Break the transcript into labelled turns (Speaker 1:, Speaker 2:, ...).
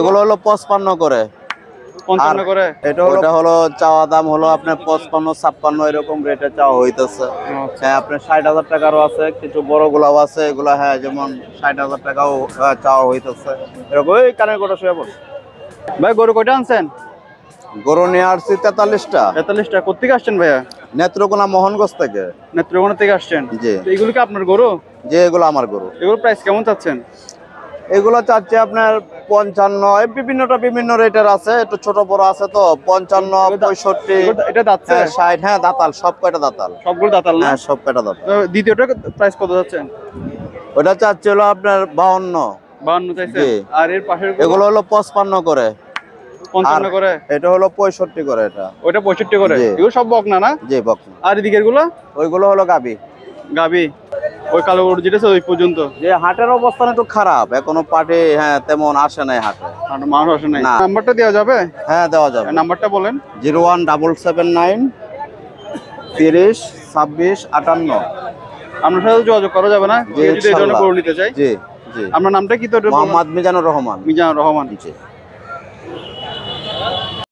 Speaker 1: এগুলো হলো 55 করে।
Speaker 2: 55 করে।
Speaker 1: এটা হলো চাওয়া দাম হলো আপনার 55 56 এরকম রেটে চাওয়া হইতেছে। হ্যাঁ আপনার 60,000 টাকারও আছে, কিছু বড় গুলাও আছে, এগুলা হ্যাঁ যেমন 60,000 টাকাও চাওয়া হইতেছে এরকম। ওই কানের গোটা শুয়ে পড়ছে।
Speaker 2: ভাই গরু কয়টা আনছেন?
Speaker 1: গরু নিয়ে আসছি 43টা।
Speaker 2: 43টা। কোথেকে আসছেন ভাইয়া?
Speaker 1: নেত্রকোনা মোহনগঞ্জ থেকে।
Speaker 2: নেত্রকোনা থেকে আসছেন?
Speaker 1: জি।
Speaker 2: তো এগুলো কি আপনার গরু?
Speaker 1: যে এগুলো আমার গরু।
Speaker 2: এগুলোর প্রাইস কেমন চাচ্ছেন?
Speaker 1: এগুলো চাচ্ছে আপনার 55, বিভিন্ন রেটের আছে, একটু ছোট বড় আছে তো 55 65।
Speaker 2: এটা দাঁতছে?
Speaker 1: হ্যাঁ 60। হ্যাঁ দাতাল, সব কয়টা দাতাল।
Speaker 2: সবগুলো দাঁতাল না?
Speaker 1: হ্যাঁ সব কয়টা দাতাল।
Speaker 2: তো দ্বিতীয়টার প্রাইস কত যাচ্ছেন?
Speaker 1: ওটা চাচ্ছে হলো আপনার 52।
Speaker 2: 52 চাইছেন?
Speaker 1: জি।
Speaker 2: আর এর পাশের
Speaker 1: এগুলো হলো 55 করে।
Speaker 2: 55 করে।
Speaker 1: এটা হলো 65 করে। এটা
Speaker 2: ওটা 65 করে।
Speaker 1: জি।
Speaker 2: এগুলো সব বকনা না?
Speaker 1: জি বকনা।
Speaker 2: আর এদিকের গুলো?
Speaker 1: ওইগুলো হলো গাবি।
Speaker 2: গাবি। ওই কালো গরু যেটা আছে ওই পর্যন্ত।
Speaker 1: যে হাটের অবস্থান একটু খারাপ, এখনো পাটে হ্যাঁ তেমন আসে নাই হাটে।
Speaker 2: আর মানুষ আসে নাই।
Speaker 1: না।
Speaker 2: নাম্বারটা দেওয়া যাবে?
Speaker 1: হ্যাঁ দেওয়া যাবে।
Speaker 2: নাম্বারটা বলেন।
Speaker 1: 01779 30 26 58।
Speaker 2: আপনার সাথে যোগাযোগ করা যাবে না?
Speaker 1: জি,
Speaker 2: যদি এই ধরনের
Speaker 1: ইনশাআল্লাহ।
Speaker 2: গরু নিতে চাই।
Speaker 1: জি জি।
Speaker 2: আপনার নামটা কি? তো
Speaker 1: মোহাম্মদ মিজানুর রহমান।
Speaker 2: মিজানুর রহমান।
Speaker 1: জি।